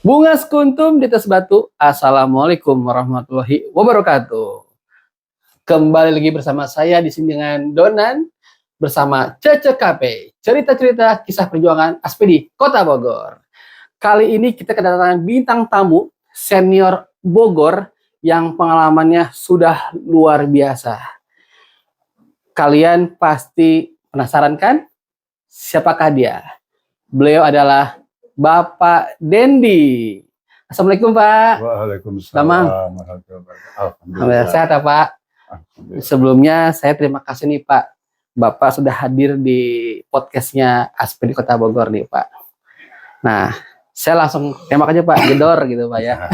Bunga sekuntum di atas batu. Assalamualaikum warahmatullahi wabarakatuh. Kembali lagi bersama saya di sini dengan Donan bersama Cece KP. Cerita-cerita kisah perjuangan Aspedi Kota Bogor. Kali ini kita kedatangan bintang tamu senior Bogor yang pengalamannya sudah luar biasa. Kalian pasti penasaran kan? Siapakah dia? Beliau adalah Bapak Dendi. Assalamualaikum Pak. Waalaikumsalam Damang. warahmatullahi wabarakatuh. Alhamdulillah sehat ya Pak. Sebelumnya saya terima kasih nih Pak. Bapak sudah hadir di podcastnya Aspedi Kota Bogor nih Pak. Nah, saya langsung tembak aja Pak, jedor gitu Pak ya.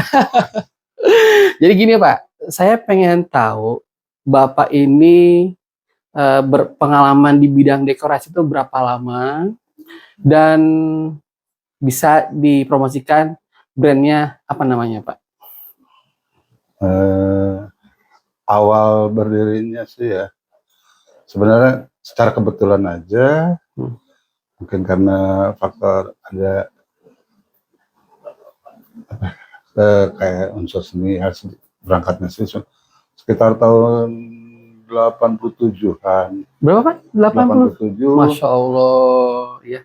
Jadi gini Pak, saya pengen tahu Bapak ini berpengalaman di bidang dekorasi itu berapa lama dan bisa dipromosikan brandnya apa namanya Pak? Awal berdirinya sih ya, sebenarnya secara kebetulan aja, mungkin karena faktor ada kayak unsur seni harus berangkatnya sih sekitar tahun 87-an. Berapa Pak? 80? 87. Masya Allah ya.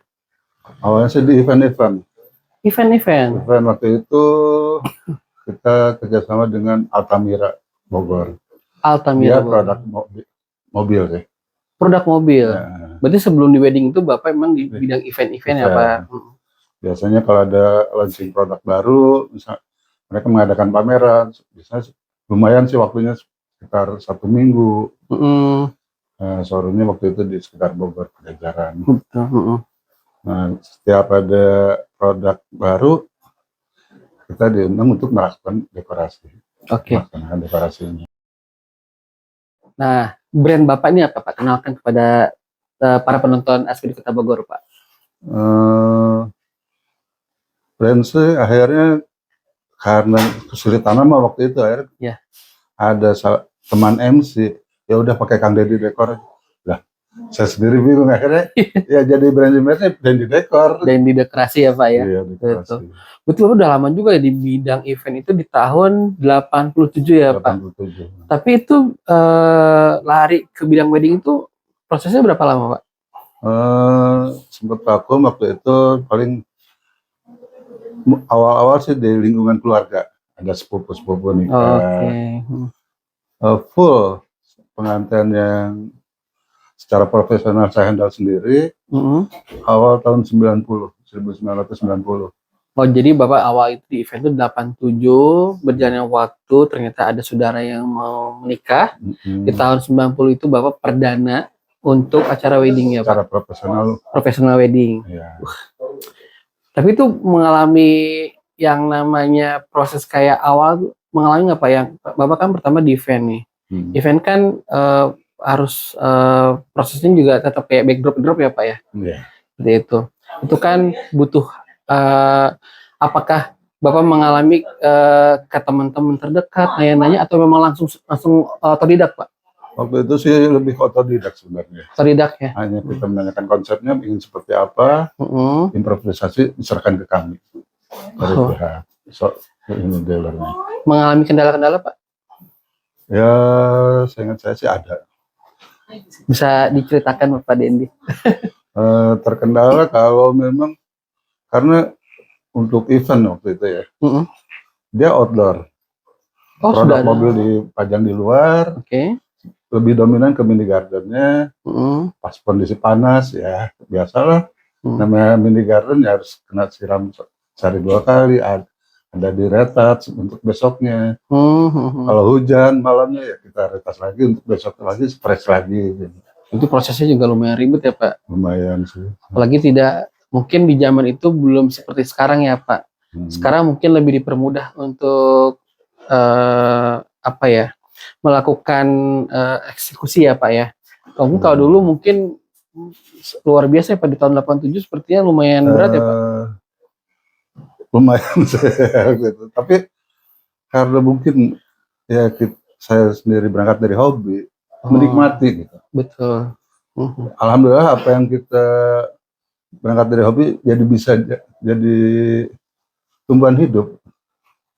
Awalnya sih di event-event. Event-event. Event waktu itu kita kerjasama dengan Altamira Bogor. Altamira Dia produk mobil sih. Produk mobil. Ya. Berarti sebelum di wedding itu Bapak emang di bidang event-event ya Pak? Biasanya kalau ada launching produk baru, misal mereka mengadakan pameran, biasanya lumayan sih waktunya sekitar 1 minggu. Showroomnya waktu itu di sekitar Bogor, Pajajaran. Nah, setiap ada produk baru, kita diundang untuk melakukan dekorasi. Oke. Melakukan dekorasinya. Nah, brand Bapak ini apa Pak? Kenalkan kepada para penonton Aspedi Kota Bogor Pak. Brand sih akhirnya karena kesulitan nama waktu itu akhirnya ada teman MC, ya udah pakai Kang Dendi Dekor. Lah, saya sendiri bingung akhirnya ya jadi brand brandnya Dendi Dekor. Dendi Dekorasi ya Pak ya. Iya, dekorasi. Betul udah lama juga ya di bidang event itu di tahun 87 ya 87. Pak. Tapi itu lari ke bidang wedding itu prosesnya berapa lama Pak? Sempat vakum waktu itu, paling awal-awal sih di lingkungan keluarga, ada sepupu-sepupu nikah. Full pengantin yang secara profesional saya handle sendiri. Awal tahun 1990. Oh, jadi Bapak awal itu di event itu 87, berjalannya waktu ternyata ada saudara yang mau menikah. Di tahun 90 itu Bapak perdana untuk acara wedding ya Pak? Secara profesional wedding. Ya. Tapi itu mengalami yang namanya proses kayak awal, mengalami nggak Pak? Yang Bapak kan pertama di event nih. Event kan harus prosesnya juga tetap kayak backdrop ya Pak ya? Seperti itu. Itu kan butuh apakah Bapak mengalami ke teman-teman terdekat nanya-nanya atau memang langsung otodidak Pak? Waktu itu sih lebih otodidak sebenarnya. Otodidak ya? Hanya kita menanyakan konsepnya ingin seperti apa, improvisasi diserahkan ke kami dari pihak dealernya. Mengalami kendala-kendala Pak? Ya, seingat saya sih ada. Bisa diceritakan Pak Dendi? Terkendala kalau memang karena untuk event waktu itu ya, dia outdoor. Produk mobil dipajang di luar. Lebih dominan ke mini gardennya. Pas kondisi panas ya biasalah. Namanya mini garden ya harus kena siram sehari 2 kali. Ada di retouch untuk besoknya. Kalau hujan malamnya ya kita retouch lagi untuk besok lagi fresh lagi. Itu prosesnya juga lumayan ribet ya Pak? Lumayan sih. Apalagi tidak, mungkin di zaman itu belum seperti sekarang ya Pak. Sekarang mungkin lebih dipermudah untuk apa ya, melakukan eksekusi ya Pak ya. Kalau dulu mungkin luar biasa ya Pak, di tahun 87 sepertinya lumayan berat ya Pak. Lumayan gitu. Tapi karena mungkin ya saya sendiri berangkat dari hobi, menikmati gitu. Betul. Alhamdulillah apa yang kita berangkat dari hobi jadi bisa jadi tumbuhan hidup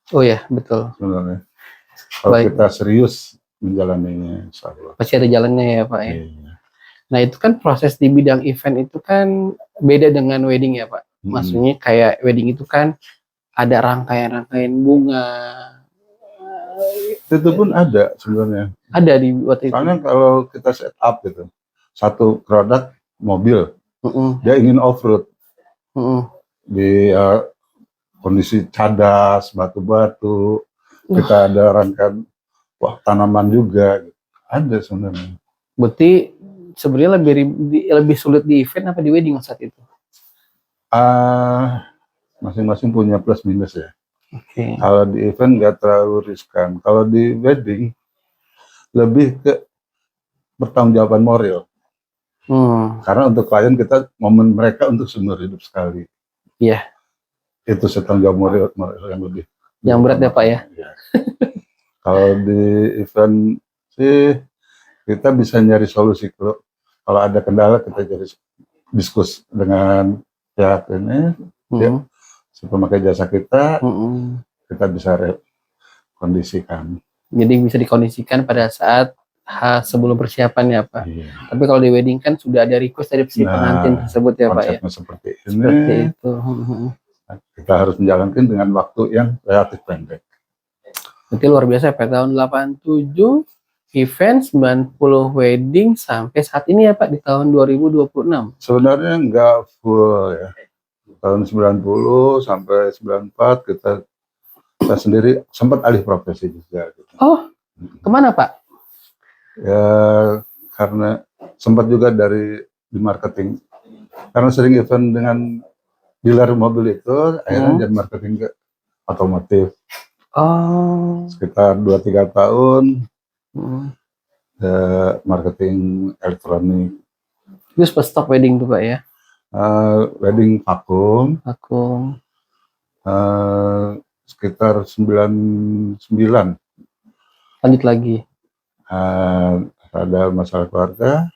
Oh ya, betul. sebenarnya. Kalau Baik. kita serius menjalaninya, insya Allah. Pasti ada jalannya ya Pak ya. Iya. Nah itu kan proses di bidang event itu kan beda dengan wedding ya Pak. Maksudnya kayak wedding itu kan ada rangkaian-rangkaian bunga. Itu pun ada sebenarnya. Ada di waktu itu. Soalnya kalau kita set up gitu, satu produk mobil, Mm-mm. dia ingin off-road Mm-mm. di kondisi cadas, batu-batu, kita ada rangkaian tanaman juga, ada sebenarnya. Berarti sebenarnya lebih sulit di event apa di wedding saat itu? Masing-masing punya plus minus ya. Oke. Kalau di event nggak terlalu riskan. Kalau di wedding lebih ke pertanggungjawaban moral. Karena untuk klien kita momen mereka untuk seumur hidup sekali. Iya. Itu tanggung jawab moral yang lebih. Yang berat ya Pak ya. Ya. Kalau di event sih kita bisa nyari solusi. Kalau ada kendala kita cari diskus dengan pihak ini, ya, si pemakai jasa kita, kita bisa kondisikan. Jadi bisa dikondisikan pada saat sebelum persiapan ya Pak. Iya. Tapi kalau di wedding kan sudah ada request dari si pengantin tersebut ya Pak ya. Konsepnya seperti ini. Seperti itu. Kita harus menjalankan dengan waktu yang relatif pendek. Berarti luar biasa Pak. Tahun 87 event, 90 wedding sampai saat ini ya Pak di tahun 2026. Sebenarnya nggak full ya. Tahun 90 sampai 94 kita sendiri sempat alih profesi juga. Gitu. Oh, kemana Pak? Ya karena sempat juga di marketing. Karena sering event dengan dealer mobil itu, akhirnya jadi marketing ke otomotif. Oh. Sekitar 2-3 tahun marketing elektronik. Terus pas stop wedding tuh Pak ya? Wedding vakum. Sekitar 99. Lanjut lagi. Ada masalah keluarga.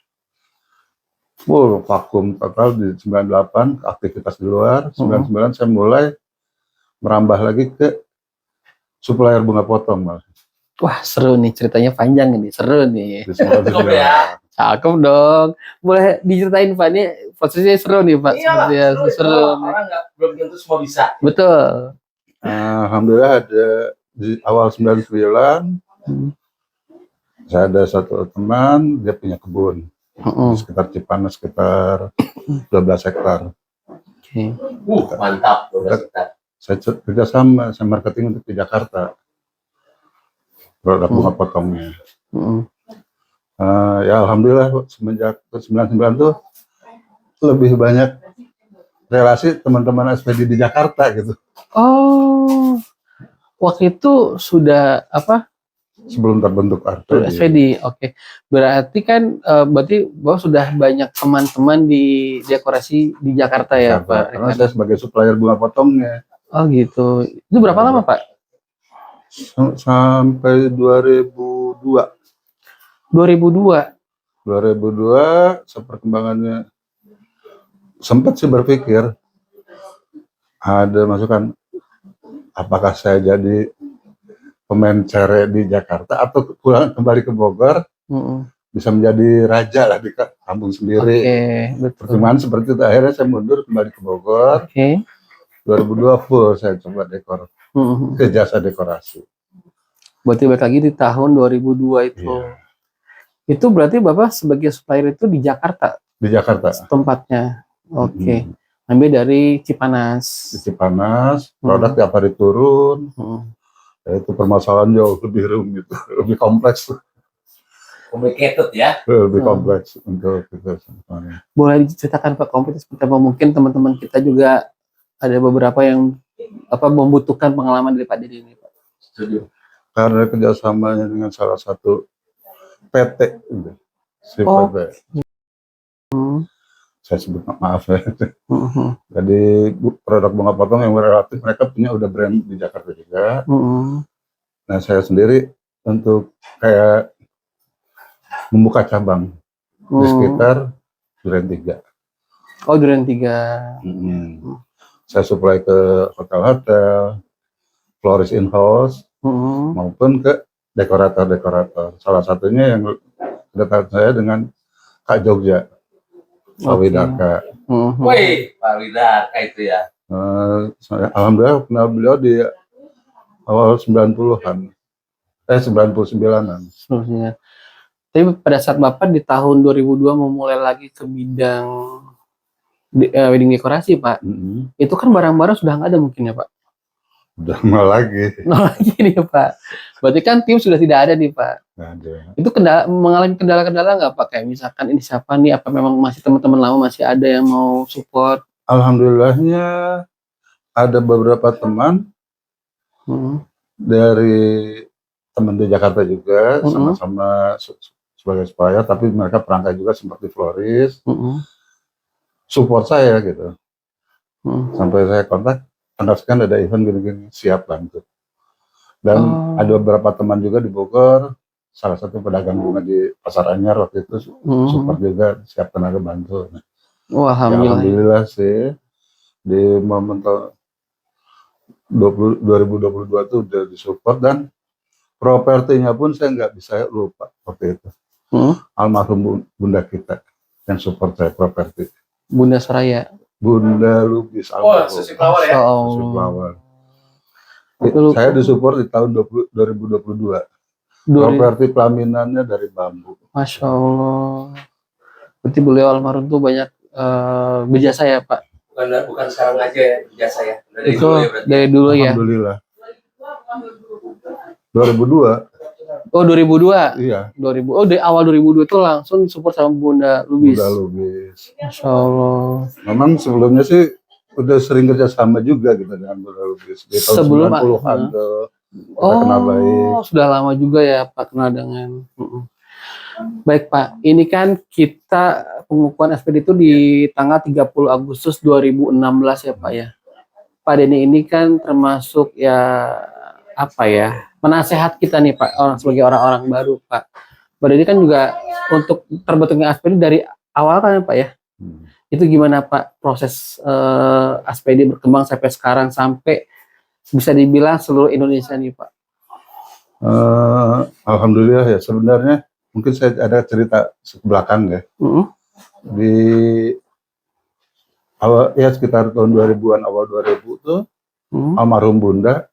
Full vakum total di 98, aktivitas di luar. 99 saya mulai merambah lagi ke supplier bunga potong. Wah seru nih, ceritanya panjang ini, seru nih. Cakep dong. Boleh diceritain Pak, ini prosesnya seru nih Pak. Iya, seru. Orang belum tentu semua bisa. Betul. Alhamdulillah ada di awal 99, saya ada satu teman, dia punya kebun. Di sekitar Cipanas, sekitar 12 hektar. Okay. Mantap. 12 hektar. Saya kerjasama, saya marketing untuk di Jakarta. Produk bunga potongnya. Ya Alhamdulillah semenjak 99 tuh lebih banyak relasi teman-teman SPD di Jakarta gitu. Oh, waktu itu sudah apa? Sebelum terbentuk SPD, oke. Berarti kan berarti bahwa sudah banyak teman-teman di dekorasi di Jakarta ya Pak? Karena saya sebagai supplier bunga potongnya. Oh gitu. Itu berapa lama Pak? Sampai 2002. 2002 perkembangannya sempat sih berpikir ada masukan apakah saya jadi pemain cere di Jakarta atau pulang kembali ke Bogor bisa menjadi raja lah di kampung sendiri. Perkembangan seperti itu, akhirnya saya mundur kembali ke Bogor. 2002 full saya coba dekor ke jasa dekorasi. Berarti balik lagi di tahun 2002 itu. Yeah. Itu berarti Bapak sebagai supplier itu di Jakarta? Di Jakarta. Tempatnya. Oke. Ambil dari Cipanas. Di Cipanas, produk tiap hari turun. Itu permasalahan jauh lebih rumit, lebih kompleks. Complicated ya? Lebih kompleks untuk kita semuanya. Boleh diceritakan Pak kompleks seperti apa? Mungkin teman-teman kita juga ada beberapa yang membutuhkan pengalaman dari Pak Didi ini Pak. Setuju. Karena kerjasamanya dengan salah satu PT, saya sebut maaf ya. Jadi produk bunga potong yang relatif mereka punya udah brand di Jakarta juga. Nah saya sendiri untuk kayak membuka cabang di sekitar Duren 3. Oh Duren 3. saya supply ke hotel-hotel, florist in-house, maupun ke dekorator-dekorator. Salah satunya yang dekat saya dengan Kak Jogja, Pak Widaka. Woi, Pak Widaka itu ya. Alhamdulillah kenal beliau di awal 90-an. 99-an. Seluruhnya. Tapi pada saat Bapak di tahun 2002 memulai lagi ke bidang wedding dekorasi, Pak, itu kan barang-barang sudah nggak ada mungkin ya, Pak? Udah mal lagi. Nol lagi nih, Pak. Berarti kan tim sudah tidak ada nih, Pak. Nggak ada. Itu mengalami kendala-kendala nggak, Pak? Kayak misalkan ini siapa nih? Apa memang masih teman-teman lama masih ada yang mau support? Alhamdulillahnya ada beberapa teman dari teman di Jakarta juga, sama-sama sebagai supplier, tapi mereka perangkat juga seperti florist, support saya gitu. Sampai saya kontak, sekarang ada event gini-gini, siap bantu. Dan ada beberapa teman juga di Bogor, salah satu pedagang bunga di Pasar Anyar waktu itu support juga, siap tenaga bantu. Nah, alhamdulillah sih di momen 2022 itu udah disupport, dan propertinya pun saya nggak bisa lupa waktu itu. Almarhum bunda kita yang support saya properti. Bunda Seraya. Bunda Lubis. Susi Flower ya. Susi Flower. Saya disupport di tahun 2022. Properti pelaminannya dari bambu. Masya Allah. Berarti beliau almarhum tuh banyak berjasa ya, Pak? Bukan sekarang aja ya berjasa ya. Dari itu dulu ya berarti. dari dulu ya. Alhamdulillah. 2002. Oh 2002. Iya. 2000. Oh dari awal 2002 itu langsung disupport sama Bunda Lubis. Bunda Lubis. Masya Allah. Memang sebelumnya sih udah sering kerjasama juga gitu dengan Bunda Lubis. Di tahun Sebelum 90-an kita kenal baik. Sudah lama juga ya Pak kenal dengan. Baik Pak, ini kan kita pengukuhan SPD itu di tanggal 30 Agustus 2016 ya Pak ya. Pak Denny ini kan termasuk ya apa ya, penasehat kita nih Pak, sebagai orang-orang baru Pak. Pak Denny kan juga untuk terbentuknya SPD dari awal kan ya Pak ya. Itu gimana Pak proses SPD berkembang sampai sekarang, sampai bisa dibilang seluruh Indonesia nih Pak? Alhamdulillah ya, sebenarnya mungkin saya ada cerita belakang ya. Di awal ya sekitar tahun 2000-an, awal 2000 tuh almarhum Bunda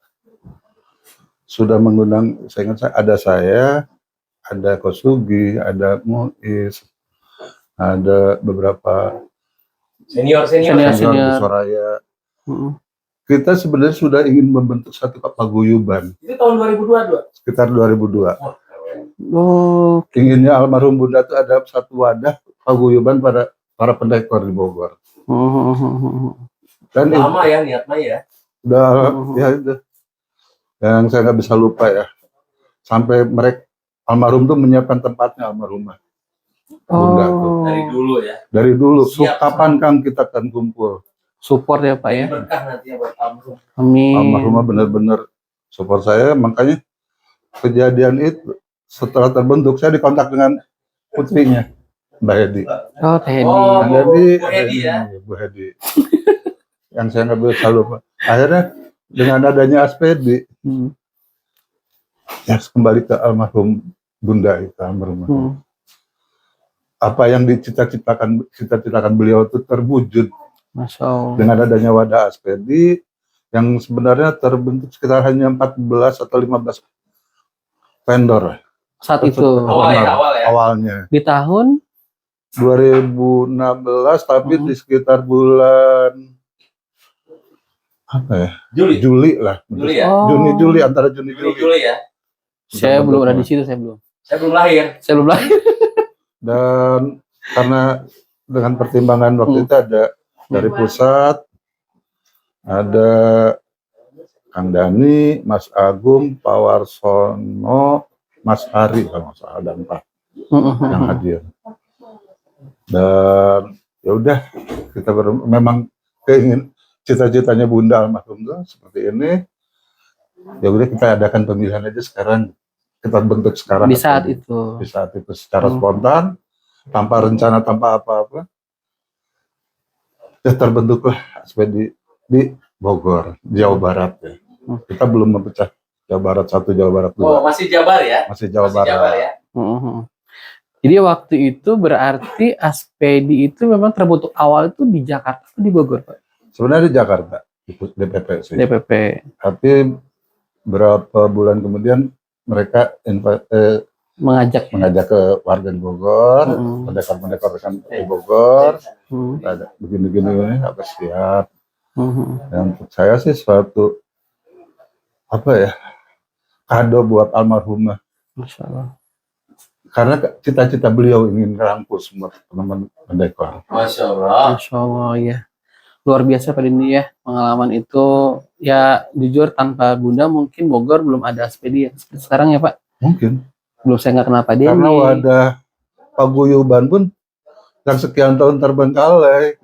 sudah mengundang, saya ingat ada Kosugi, ada Muiz, ada beberapa senior di Soraya. Kita sebenarnya sudah ingin membentuk satu paguyuban. Itu tahun 2002. Sekitar 2002. Inginnya almarhum Bunda itu ada satu wadah paguyuban pada para pendekor di Bogor. Dan lama ya niatnya ya. Udah ya itu. Yang saya nggak bisa lupa ya. Sampai mereka almarhum tuh menyiapkan tempatnya almarhumah. Bunda tuh. Dari dulu ya. Dari dulu. Kapan Kang kita akan kumpul? Support ya Pak ya. Berkah nanti ya buat almarhum. Amin. Almarhumah benar-benar support saya, makanya kejadian itu setelah terbentuk saya dikontak dengan putrinya, Mbak Hedi. Oh, Teh Hedi. Bu Hedi ya. Bu Hedi. Yang saya nggak bisa lupa. Akhirnya dengan adanya SPD, ya kembali ke almarhum Bunda itu, almarhumah. Apa yang dicita-citakan beliau itu terwujud. Masya Allah. Dengan adanya wadah SPD yang sebenarnya terbentuk sekitar hanya 14 atau 15 vendor. Saat itu awalnya di tahun 2016, tapi di sekitar bulan apa ya? Juli lah. Juli ya. Juni antara Juni ya. Saya belum ada di situ, saya belum lahir. Dan karena dengan pertimbangan waktu itu ada dari pusat, ada Kang Dani, Mas Agung, Pak Warsono, Mas Hari kalau nggak salah, ada 4 yang hadir. Dan ya udah, kita memang keingin cita-citanya Bunda almarhum seperti ini. Ya udah, kita adakan pemilihan aja sekarang, kita bentuk sekarang. Di saat itu secara spontan, tanpa rencana, tanpa apa-apa. Ya terbentuklah SPD di Bogor, Jawa Barat ya. Kita belum memecah Jawa Barat 1, Jawa Barat 2. Oh, masih Jabar ya? Masih Jawa Masih Barat. Jabar ya? Jadi waktu itu berarti Aspedi itu memang terbentuk awal itu di Jakarta atau di Bogor, Pak? Sebenarnya di Jakarta, ikut DPP sih. DPP. Tapi berapa bulan kemudian mereka Mengajak ke warga di Bogor, pendekar-pendekar kan di Bogor, ada begini-gini, apa siap. Yang untuk saya sih suatu kado buat almarhumah. Masya Allah. Karena cita-cita beliau ingin merangkul semua teman-teman pendekar. Masya Allah. Masya Allah ya. Luar biasa Pak Dendi ya. Pengalaman itu ya jujur tanpa Bunda mungkin Bogor belum ada Aspedi ya. Seperti sekarang ya Pak. Mungkin. Belum saya nggak kenal Pak Dendi. Karena wadah paguyuban pun yang sekian tahun terbengkalai.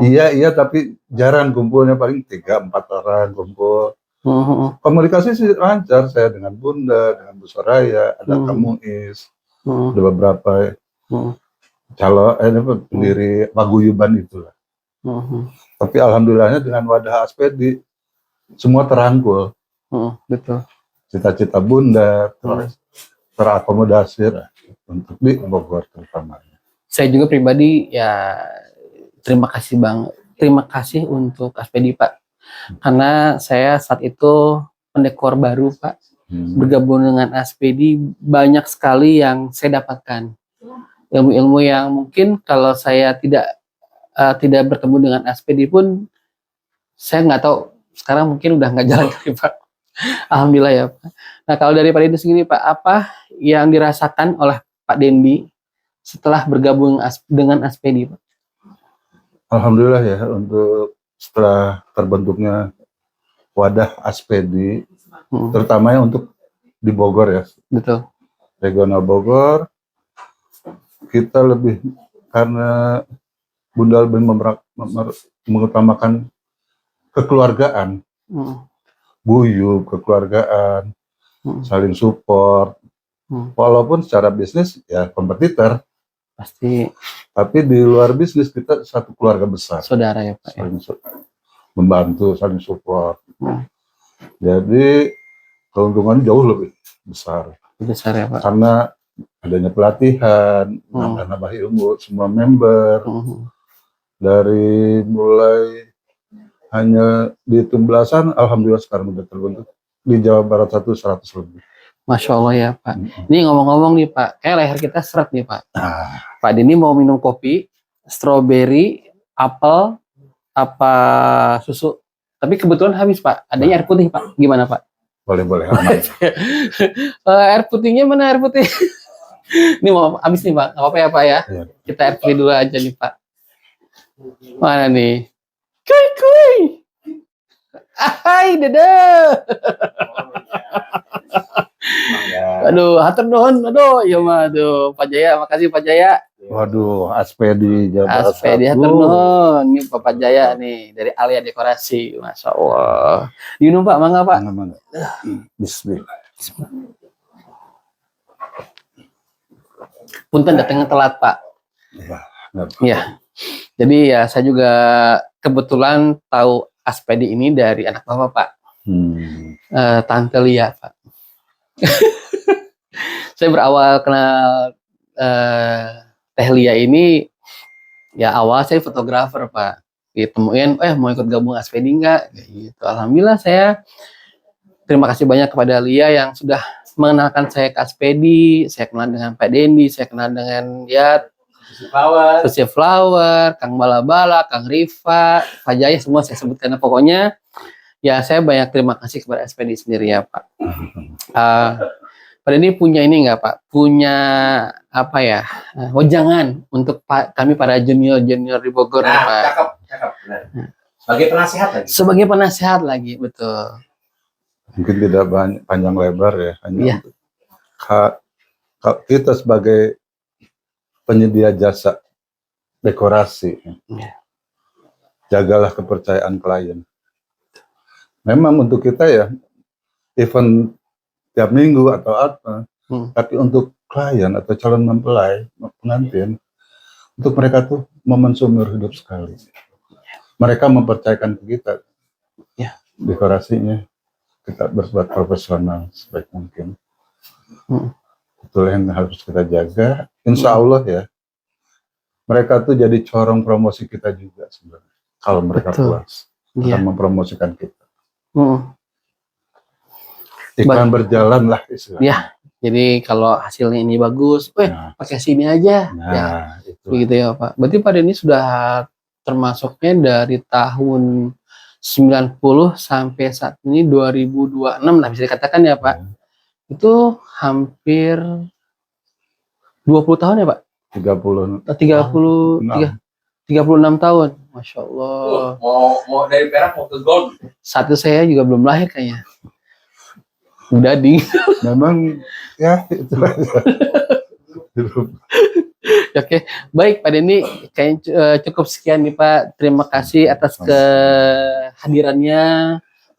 Iya tapi jarang kumpulnya, paling 3-4 orang kumpul. Komunikasi sih lancar saya dengan Bunda, dengan Bu Soraya, ada Kang Muiz, ada beberapa calon pendiri paguyuban itulah. Tapi alhamdulillahnya dengan wadah Aspedi semua terangkul. Betul. Cita-cita Bunda terakomodasi untuk di Bogor terutama. Saya juga pribadi ya terima kasih Bang. Terima kasih untuk Aspedi Pak. Karena saya saat itu pendekor baru Pak. Bergabung dengan Aspedi banyak sekali yang saya dapatkan. Ilmu-ilmu yang mungkin kalau saya tidak bertemu dengan Aspedi pun saya nggak tahu sekarang mungkin udah nggak jalan lagi Pak. Alhamdulillah ya Pak. Nah kalau dari Pak Dendi sendiri Pak, apa yang dirasakan oleh Pak Dendi setelah bergabung dengan Aspedi Pak? Alhamdulillah ya, untuk setelah terbentuknya wadah Aspedi, terutamanya untuk di Bogor ya. Betul. Regional Bogor, kita lebih karena Bunda lebih mengutamakan kekeluargaan, guyup, kekeluargaan, saling support. Walaupun secara bisnis ya kompetitor pasti, tapi di luar bisnis kita satu keluarga besar. Saudara ya Pak. Saling membantu, saling support. Jadi keuntungan jauh lebih besar. Besar ya Pak. Karena adanya pelatihan, nambah ilmu semua member. Dari mulai hanya dihitung belasan, alhamdulillah sekarang sudah terbentuk di Jawa Barat 100 lebih. Masya Allah ya Pak. Ini ngomong-ngomong nih Pak, kayak leher kita seret nih Pak. Pak Dendi mau minum kopi, stroberi, apel, apa susu. Tapi kebetulan habis Pak. Adanya air putih Pak. Gimana Pak? Boleh. Air putihnya mana air putih? Ini mau habis nih Pak. Gak apa-apa ya Pak ya. Kita air putih dulu aja nih Pak. Mana nih? Kuy. Hai dede. Aduh, hatur nuhun. Aduh, ya mah aduh, Pak Jaya, makasih Pak Jaya. Waduh, Aspedi Jawa Barat. Aspedi hatur nuhun. Ini Pak Jaya nih dari Alia Dekorasi. Masya Allah. Minum Pak, mangga Pak. Mangga. Bismillah. Punten datangnya telat Pak. Iya. Jadi ya saya juga kebetulan tahu Aspedi ini dari anak Bapak Pak. Tante Lia Pak. Saya berawal kenal Teh Lia ini ya awal saya fotografer Pak. Ditemuin, mau ikut gabung Aspedi enggak? Gitu. Alhamdulillah saya terima kasih banyak kepada Lia yang sudah mengenalkan saya ke Aspedi. Saya kenal dengan Pak Dendi, saya kenal dengan ya Susi Flower, Kang Bala-Bala, Kang Rifa, Pak Jaya, semua saya sebutkan. Pokoknya ya saya banyak terima kasih kepada Aspedi sendiri ya Pak. Pak Dendi punya ini enggak Pak? Punya apa ya? Wejangan untuk kami para junior di Bogor Pak. Cakep. Sebagai penasehat lagi. Sebagai penasehat lagi, betul. Mungkin tidak banyak panjang lebar ya, hanya untuk kita sebagai penyedia jasa dekorasi, jagalah kepercayaan klien. Memang untuk kita ya event tiap minggu atau apa, tapi untuk klien atau calon mempelai pengantin, untuk mereka tuh momen seumur hidup sekali. mereka mempercayakan ke kita. Ya. Dekorasinya kita berbuat profesional sebaik mungkin. Hmm. Itulah yang harus kita jaga. Insya Allah ya. Mereka tuh jadi corong promosi kita juga sebenarnya. Kalau mereka Betul. puas Iya. akan mempromosikan kita. Hmm. Iklan berjalan lah istilahnya. Ya. Jadi kalau hasilnya ini bagus, Nah. pakai sini aja. Nah, Ya. itu. Begitu ya Pak. Berarti Pak Denny sudah termasuknya dari tahun 90 sampai saat ini 2026 lah bisa dikatakan ya Pak. Itu hampir 20 tahun ya Pak? 30. 36 tahun. Masya Allah. Mau dari perak mau ke gold. Saat itu saya juga belum lahir kayaknya. Udah ding. Memang ya itu aja. Oke, baik Pak Denny, kayaknya cukup sekian nih Pak. Terima kasih atas kehadirannya.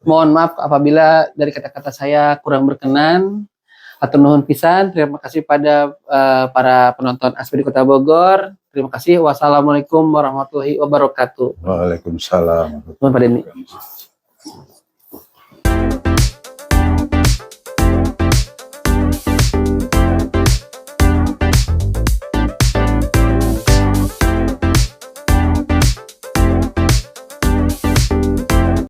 Mohon maaf apabila dari kata-kata saya kurang berkenan atau nuhun pisan. Terima kasih pada para penonton ASPED Kota Bogor. Terima kasih. Wassalamualaikum warahmatullahi wabarakatuh. Waalaikumsalam. Nuhun Pak Denny.